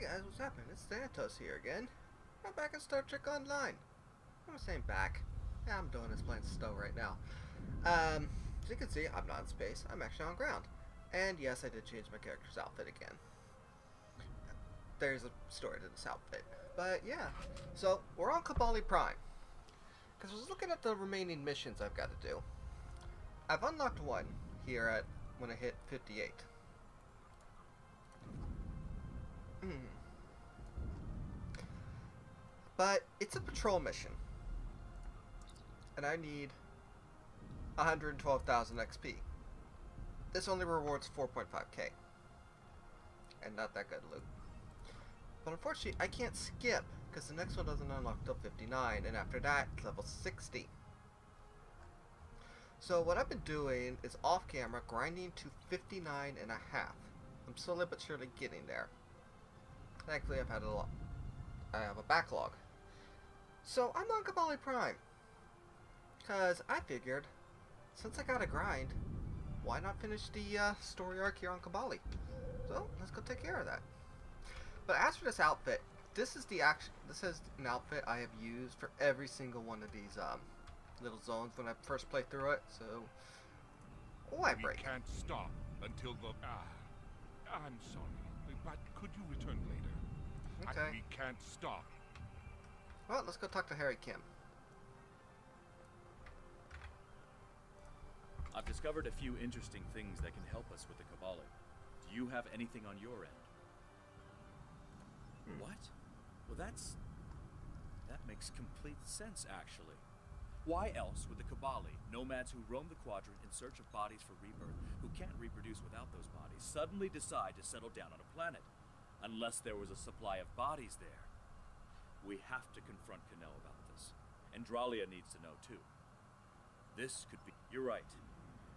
guys, what's happening? It's Santos here again. I'm back in Star Trek Online. I'm saying back. Yeah, I'm doing this playing Stowe right now. As you can see, I'm not in space. I'm actually on ground. And yes, I did change my character's outfit again. There's a story to this outfit. But yeah, so we're on Kabali Prime. Because I was looking at the remaining missions I've got to do. I've unlocked one here at when I hit 58. But it's a patrol mission. And I need 112,000 XP. This only rewards 4.5k. And not that good loot. But unfortunately, I can't skip, because the next one doesn't unlock till 59, and after that, it's level 60. So what I've been doing is off camera, grinding to 59 and a half. I'm slowly but surely getting there. Thankfully, I've had a lot. I have a backlog. So I'm on Kabali Prime. Because I figured, since I got a grind, why not finish the story arc here on Kabali? So let's go take care of that. But as for this outfit, this is an outfit I have used for every single one of these little zones when I first played through it. So why break? We can't stop until the. I'm sorry, but could you return later? Okay. We can't stop. Well, let's go talk to Harry Kim. I've discovered a few interesting things that can help us with the Kabali. Do you have anything on your end? What? Well, that makes complete sense, actually. Why else would the Kabali, nomads who roam the quadrant in search of bodies for rebirth, who can't reproduce without those bodies, suddenly decide to settle down on a planet? Unless there was a supply of bodies there. We have to confront Cano about this. And Dralia needs to know too. This could be... You're right.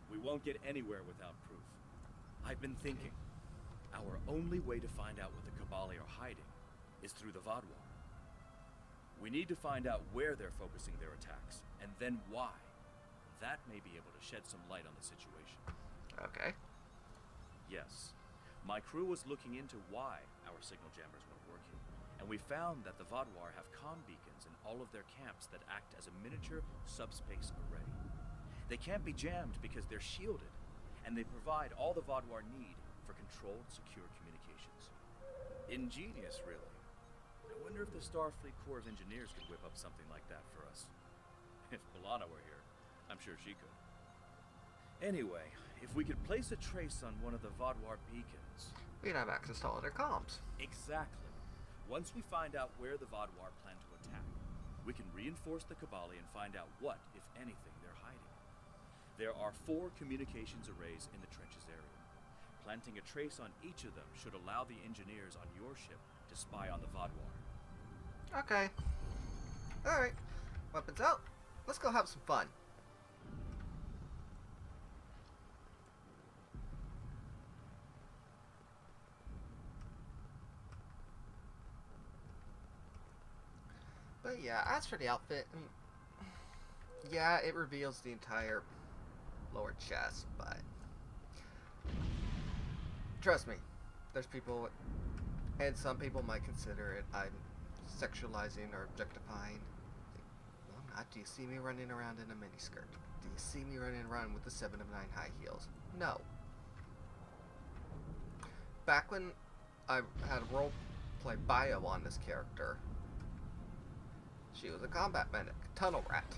We won't get anywhere without proof. I've been thinking. Our only way to find out what the Kabali are hiding is through the Vaadwaur. We need to find out where they're focusing their attacks, and then why. That may be able to shed some light on the situation. Okay. Yes. My crew was looking into why our signal jammers weren't working, and we found that the Vaadwaur have comm beacons in all of their camps that act as a miniature subspace array. They can't be jammed because they're shielded, and they provide all the Vaadwaur need for controlled, secure communications. Ingenious, really. I wonder if the Starfleet Corps of Engineers could whip up something like that for us. If B'Elanna were here, I'm sure she could. Anyway, if we could place a trace on one of the Vaadwaur beacons... We'd have access to all their comms. Exactly. Once we find out where the Vaadwaur plan to attack, we can reinforce the Kabali and find out what, if anything, they're hiding. There are 4 communications arrays in the trenches area. Planting a trace on each of them should allow the engineers on your ship to spy on the Vaadwaur. Okay. Alright. Weapons out. Let's go have some fun. But yeah, as for the outfit, I mean, yeah, it reveals the entire lower chest, but trust me, there's people, and some people might consider it I'm sexualizing or objectifying. No, I'm not. Do you see me running around in a miniskirt? Do you see me running around with the 7 of 9 high heels? No. Back when I had a roleplay bio on this character, she was a combat medic, tunnel rat,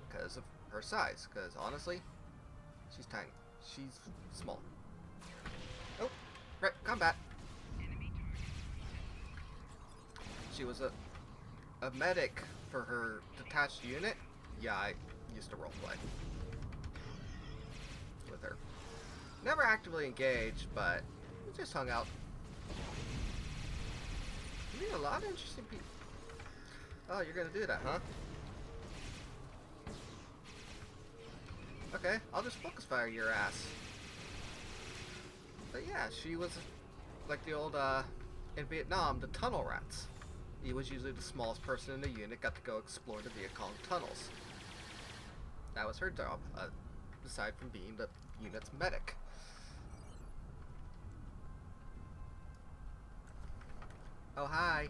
because of her size. Because honestly, she's tiny. She's small. Oh, right, combat. She was a medic for her detached unit. Yeah, I used to roleplay with her. Never actively engaged, but we just hung out. You meet a lot of interesting people. Oh, you're gonna do that, huh? Okay, I'll just focus fire your ass. But yeah, she was like the old, in Vietnam, the tunnel rats. He was usually the smallest person in the unit, got to go explore the Viet Cong tunnels. That was her job, aside from being the unit's medic. Oh, hi.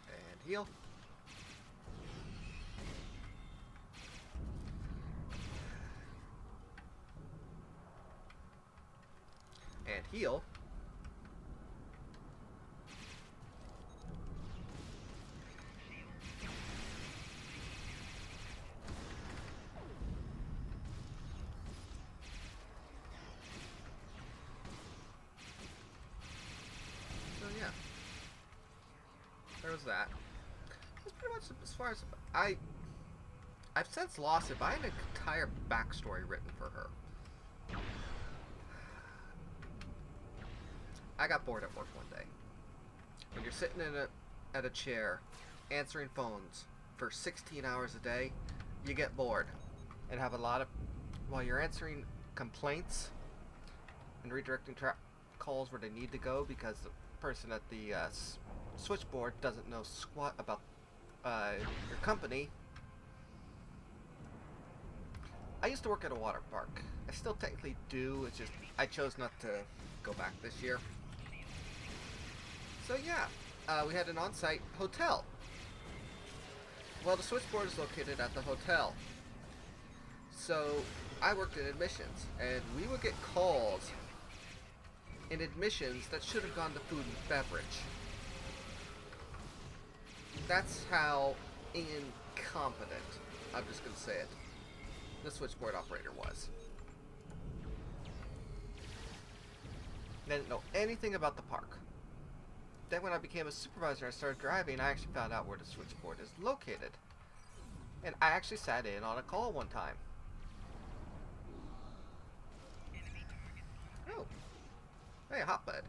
And heal. And heal. So yeah, there was that. That's pretty much as far as I've since lost it, but I had an entire backstory written for her. I got bored at work one day. When you're sitting at a chair, answering phones for 16 hours a day, you get bored, and have a lot of while you're answering complaints and redirecting calls where they need to go because the person at the switchboard doesn't know squat about your company. I used to work at a water park. I still technically do. It's just I chose not to go back this year. So yeah, we had an on-site hotel. Well, the switchboard is located at the hotel. So I worked in admissions, and we would get calls in admissions that should have gone to food and beverage. That's how incompetent, I'm just going to say it, the switchboard operator was. They didn't know anything about the park. Then when I became a supervisor and I started driving, I actually found out where the switchboard is located. And I actually sat in on a call one time. Oh. Hey, hotbed.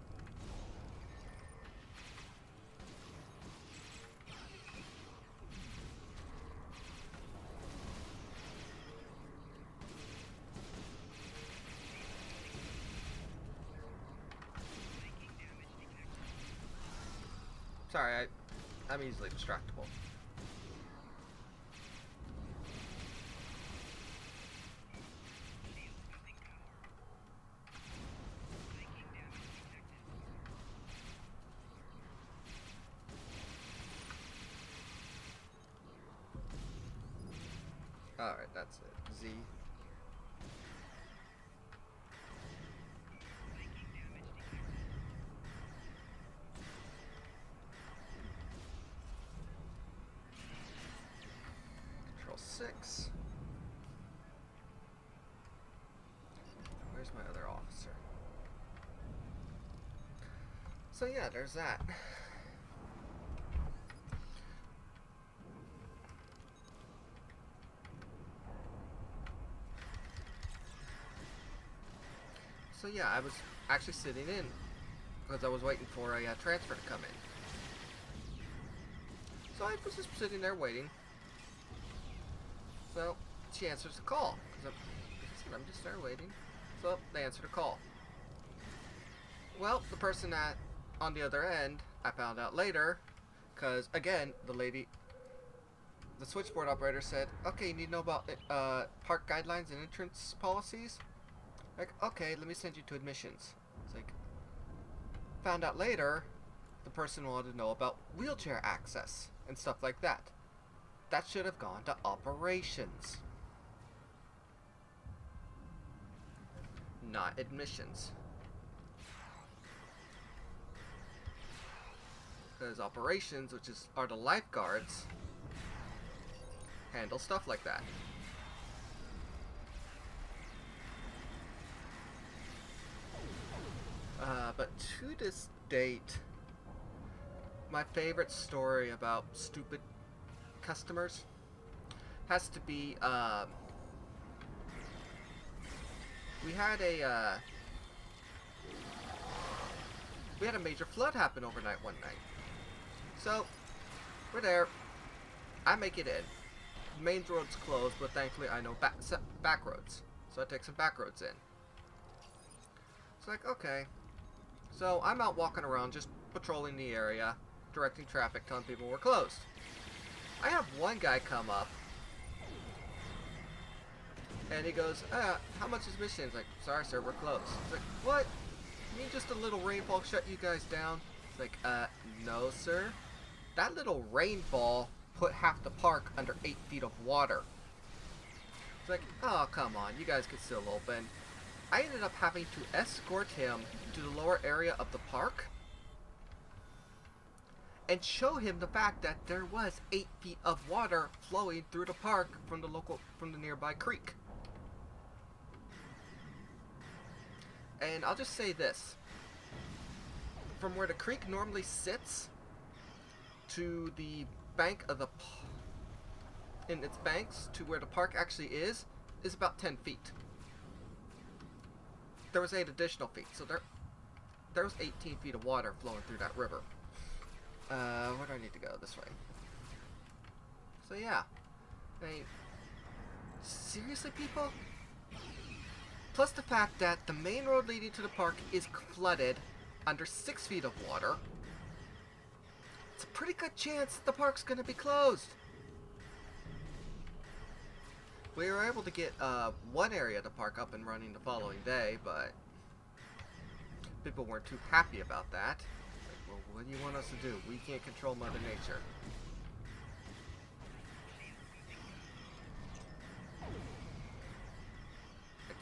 Sorry, I'm easily distractible. Alright, that's it. Z. Control 6. Where's my other officer? So yeah, there's that. So yeah, I was actually sitting in because I was waiting for a transfer to come in. So I was just sitting there waiting. So she answers the call because I'm just there waiting. So they answer the call. Well, the person on the other end, I found out later, because again, the switchboard operator said, "Okay, you need to know about park guidelines and entrance policies." Like, okay, let me send you to admissions. It's like, found out later, the person wanted to know about wheelchair access and stuff like that. That should have gone to operations, not admissions. Because operations, which are the lifeguards, handle stuff like that. But to this date, my favorite story about stupid customers has to be, we had a major flood happen overnight one night. So, we're there. I make it in. Main road's closed, but thankfully I know back roads. So I take some back roads in. It's like, okay. So I'm out walking around, just patrolling the area, directing traffic, telling people we're closed. I have one guy come up And he goes, how much is mission? It's like, sorry sir, we're closed. It's like, what? You mean just a little rainfall shut you guys down? It's like, no sir. That little rainfall put half the park under 8 feet of water. It's like, oh come on, you guys could still open. I ended up having to escort him to the lower area of the park and show him the fact that there was 8 feet of water flowing through the park from the nearby creek. And I'll just say this. From where the creek normally sits to the bank of the in its banks to where the park actually is about 10 feet. There was 8 additional feet, so there was 18 feet of water flowing through that river. Where do I need to go? This way. So yeah. I mean, seriously, people? Plus the fact that the main road leading to the park is flooded under 6 feet of water. It's a pretty good chance the park's gonna be closed. We were able to get one area of the park up and running the following day, but people weren't too happy about that. Like, well, what do you want us to do? We can't control Mother Nature.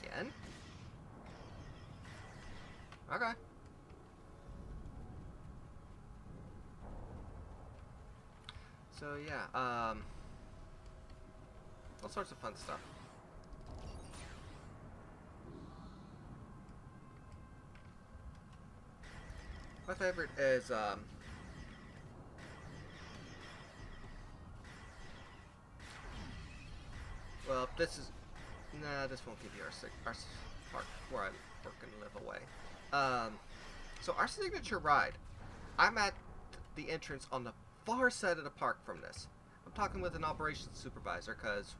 Again? Okay. So yeah, all sorts of fun stuff. My favorite is well, this is this won't give you our park where I work and live away. So our signature ride, I'm at the entrance on the far side of the park from this. I'm talking with an operations supervisor because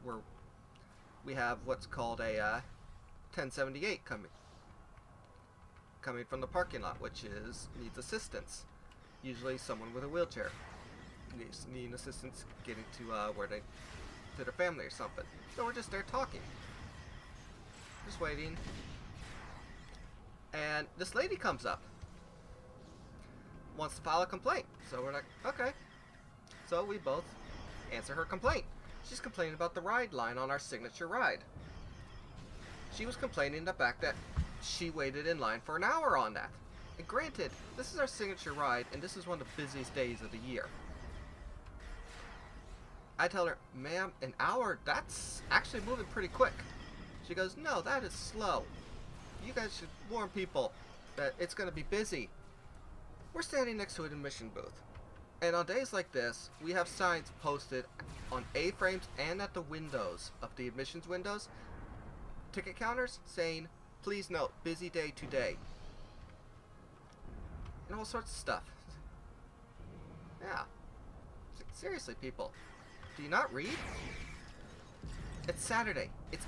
we have what's called a 1078 coming from the parking lot, which needs assistance. Usually someone with a wheelchair needing assistance getting to to their family or something. So we're just there talking, just waiting, and this lady comes up, wants to file a complaint. So we're like, okay. So we both answer her complaint. She's complaining about the ride line on our signature ride. She was complaining the fact that she waited in line for an hour on that. And granted, this is our signature ride, and this is one of the busiest days of the year. I tell her, ma'am, an hour? That's actually moving pretty quick. She goes, no, that is slow. You guys should warn people that it's going to be busy. We're standing next to an admission booth. And on days like this, we have signs posted on A-frames and at the windows of the admissions windows, ticket counters saying, please note, busy day today. And all sorts of stuff. Yeah. Seriously, people. Do you not read? It's Saturday. It's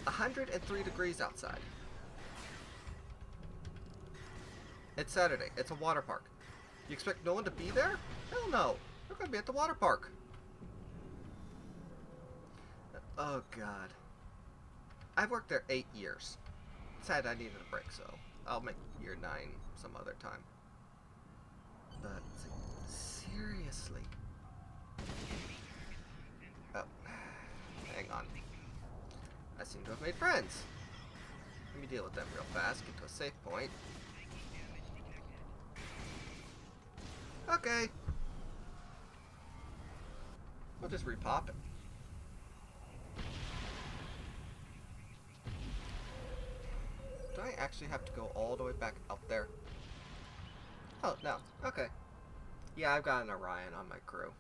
103 degrees outside. It's Saturday. It's a water park. You expect no one to be there? Hell no. They're going to be at the water park. Oh, God. I've worked there 8 years. Decided I needed a break, so I'll make year 9 some other time. But, seriously. Oh. Hang on. I seem to have made friends. Let me deal with them real fast. Get to a safe point. Okay. We'll just repop it. Do I actually have to go all the way back up there? Oh, no. Okay. Yeah, I've got an Orion on my crew.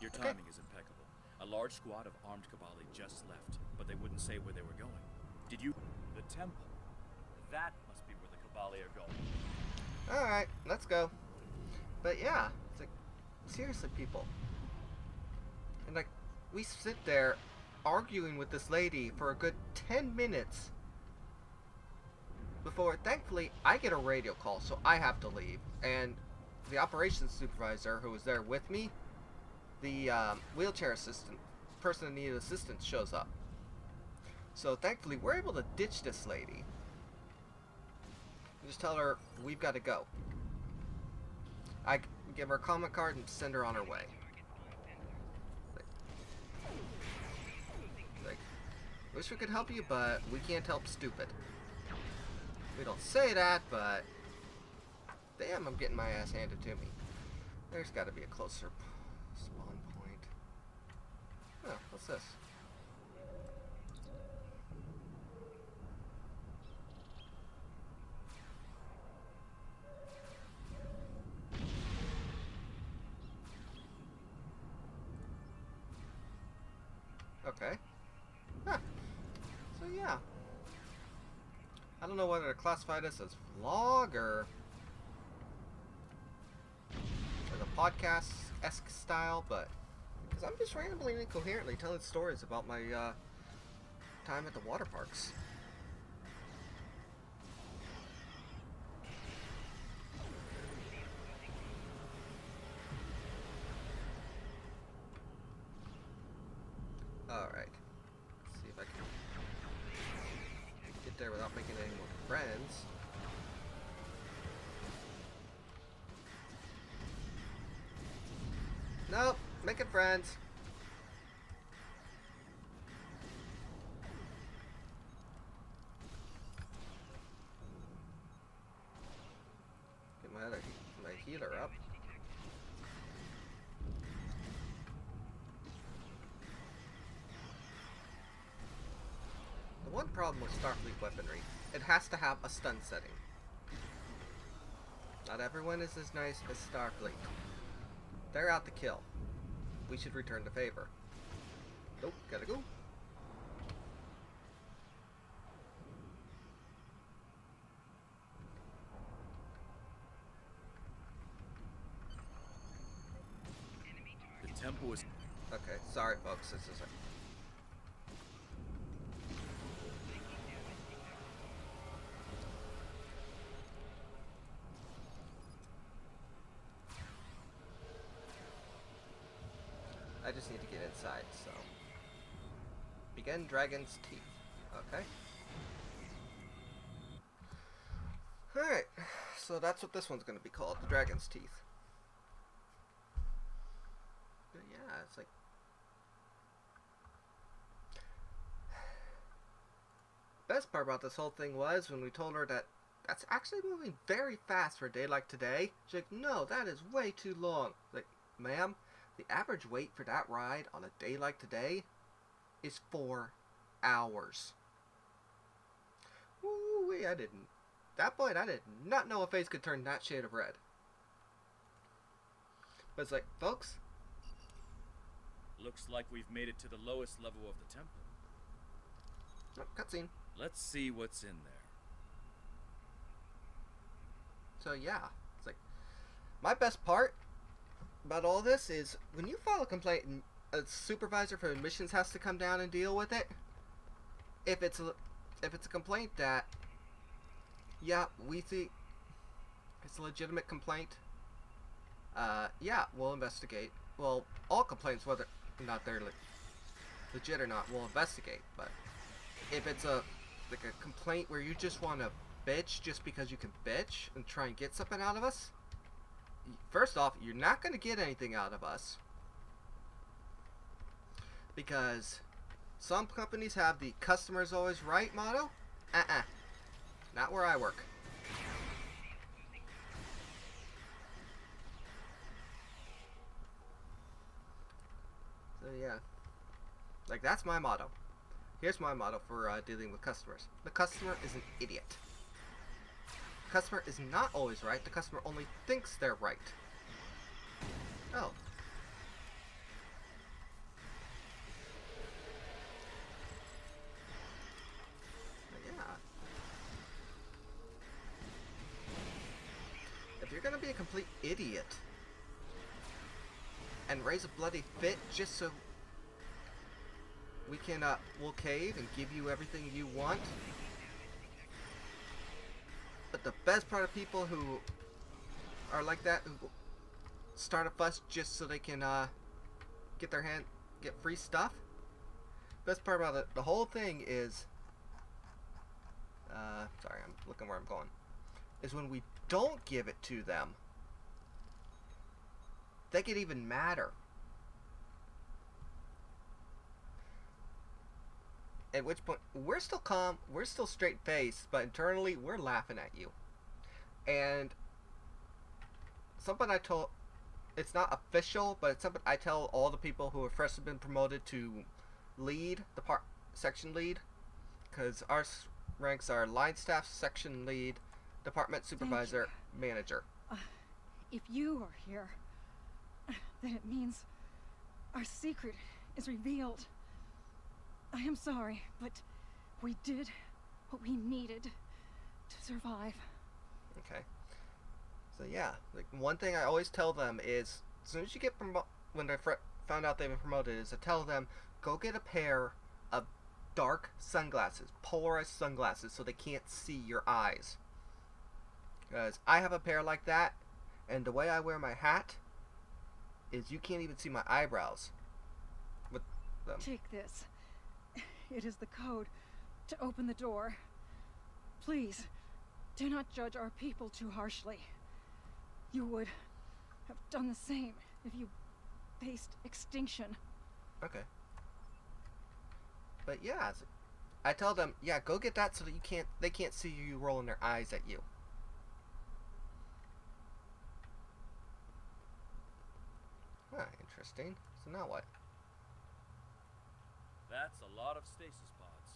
Your timing is impeccable. A large squad of armed Kabali just left, but they wouldn't say where they were going. Did you... The temple. That must be where the Kabali are going. Alright, let's go. But yeah, it's like, seriously, people. And like, we sit there arguing with this lady for a good 10 minutes before, thankfully, I get a radio call, so I have to leave. And the operations supervisor who was there with me, the wheelchair assistant, person that needed assistance, shows up. So thankfully, we're able to ditch this lady. Just tell her we've got to go. I give her a comment card and send her on her way. Like, wish we could help you, but we can't help stupid. We don't say that, but damn, I'm getting my ass handed to me. There's got to be a closer spawn point. Oh, what's this? Okay. Huh. So yeah. I don't know whether to classify this as vlog or a podcast-esque style, but because I'm just randomly and incoherently telling stories about my time at the water parks. Alright. Let's see if I can get there without making any more friends. Nope, making friends. Get my healer up. The one problem with Starfleet weaponry, it has to have a stun setting. Not everyone is as nice as Starfleet. They're out to kill. We should return the favor. Nope, gotta go. The temple is... Okay, sorry folks, this is I just need to get inside, so. Begin Dragon's Teeth. Okay. Alright, so that's what this one's gonna be called, the Dragon's Teeth. But yeah, it's like... Best part about this whole thing was when we told her that that's actually moving very fast for a day like today. She's like, no, that is way too long. Like, ma'am, the average wait for that ride on a day like today is 4 hours. Woo-wee, I didn't. That point, I did not know a face could turn that shade of red. But it's like, folks. Looks like we've made it to the lowest level of the temple. Oh, cutscene. Let's see what's in there. So yeah, it's like, my best part about all this is when you file a complaint and a supervisor for admissions has to come down and deal with it. If it's a complaint that, yeah, we think it's a legitimate complaint, yeah, we'll investigate. Well, all complaints, whether or not they're legit or not, we'll investigate. But if it's a complaint where you just want to bitch just because you can bitch and try and get something out of us, first off, you're not going to get anything out of us. Because some companies have the customer's always right motto. Not where I work. So yeah. Like, that's my motto. Here's my motto for dealing with customers. The customer is an idiot. The customer is not always right. The customer only thinks they're right. Oh. But yeah. If you're gonna be a complete idiot and raise a bloody fit just so we can, we'll cave and give you everything you want, But the best part of people who are like that, who start a fuss just so they can get free stuff. Best part about it, the whole thing is, sorry, I'm looking where I'm going, is when we don't give it to them, they get even madder. At which point, we're still calm, we're still straight faced, but internally, we're laughing at you. And something I told, it's not official, but it's something I tell all the people who have freshly been promoted to lead, section lead, because our ranks are line staff, section lead, department supervisor, manager. If you are here, then it means our secret is revealed. I am sorry, but we did what we needed to survive. Okay. So yeah, like one thing I always tell them is, as soon as you get when they found out they've been promoted, is to tell them, go get a pair of dark sunglasses, polarized sunglasses, so they can't see your eyes. Because I have a pair like that, and the way I wear my hat is you can't even see my eyebrows with them. Take this. It is the code to open the door. Please, do not judge our people too harshly. You would have done the same if you faced extinction. Okay. But yeah, I tell them, yeah, go get that so that they can't see you rolling their eyes at you. Interesting. So now what? That's a lot of stasis pods.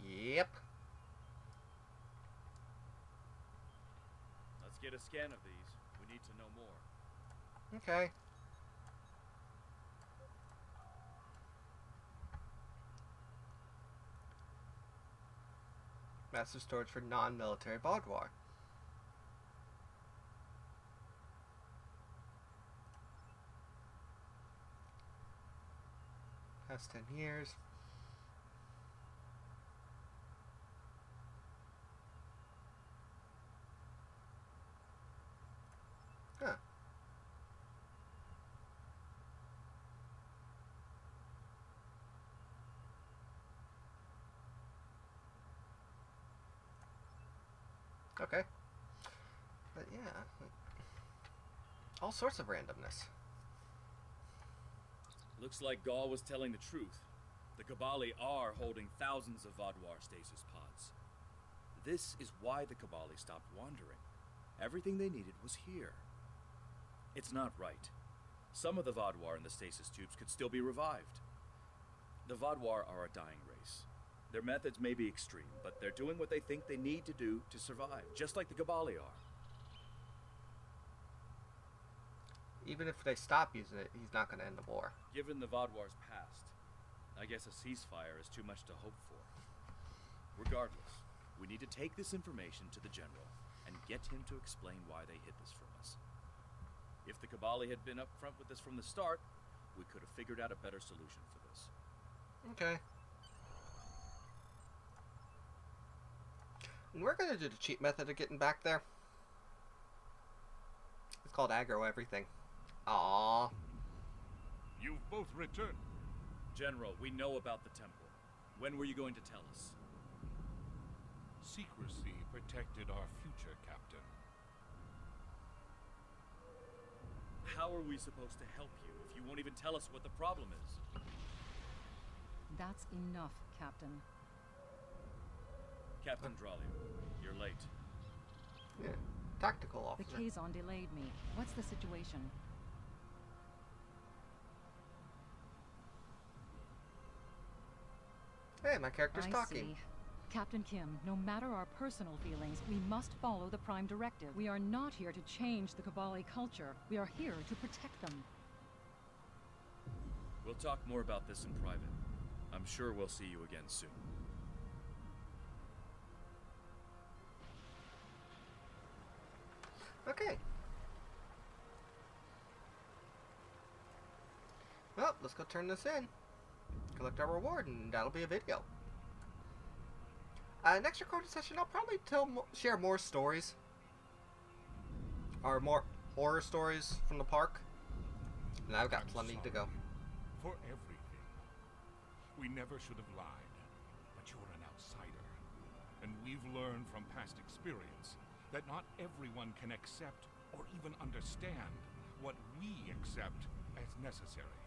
Yep. Let's get a scan of these. We need to know more. Okay. Massive storage for non-military boudoir. Past 10 years. Huh. Okay. But yeah, all sorts of randomness. Looks like Gaul was telling the truth. The Kabali are holding thousands of Vaadwaur stasis pods. This is why the Kabali stopped wandering. Everything they needed was here. It's not right. Some of the Vaadwaur in the stasis tubes could still be revived. The Vaadwaur are a dying race. Their methods may be extreme, but they're doing what they think they need to do to survive, just like the Kabali are. Even if they stop using it, he's not going to end the war. Given the Vaadwaur's past, I guess a ceasefire is too much to hope for. Regardless, we need to take this information to the General and get him to explain why they hid this from us. If the Kabali had been upfront with this from the start, we could have figured out a better solution for this. Okay. And we're going to do the cheap method of getting back there. It's called aggro everything. Aww. You've both returned. General, we know about the temple. When were you going to tell us? Secrecy protected our future, Captain. How are we supposed to help you if you won't even tell us what the problem is? That's enough, Captain. Captain Dralio, you're late. Yeah. Tactical The officer. Kazon delayed me. What's the situation? Hey, my character's I talking. see. Captain Kim, no matter our personal feelings, we must follow the Prime Directive. We are not here to change the Kabali culture. We are here to protect them. We'll talk more about this in private. I'm sure we'll see you again soon. Okay. Well, let's go turn this in. Collect our reward, and that'll be a video. Next recording session, I'll probably share more stories. Or more horror stories from the park. And I've got I'm plenty to sorry go. for everything. We never should have lied, but you're an outsider. And we've learned from past experience that not everyone can accept or even understand what we accept as necessary.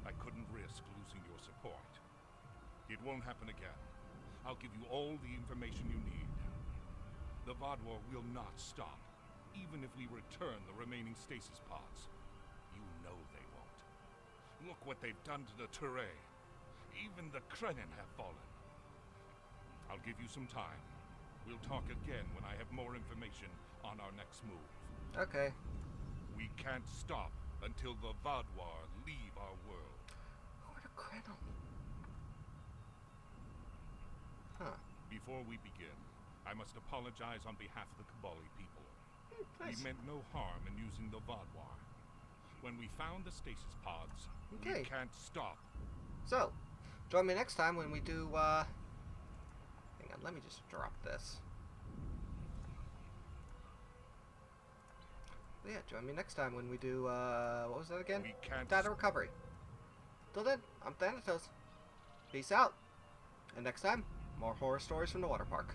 I couldn't risk losing your support. It won't happen again. I'll give you all the information you need. The Vadwar will not stop, even if we return the remaining stasis pods. You know they won't. Look what they've done to the Turret. Even the Krenin have fallen. I'll give you some time. We'll talk again when I have more information on our next move. Okay. We can't stop until the Vadwar leave our world. Who are the Krenin? Huh. Before we begin, I must apologize on behalf of the Kabali people. Nice. We meant no harm in using the Vadwar. When we found the stasis pods, Okay. we can't stop. So, join me next time when we do, hang on, let me just drop this. Yeah, join me next time when we do, what was that again? We can't Data recovery. Till then, I'm Thanatos. Peace out. And next time, more horror stories from the water park.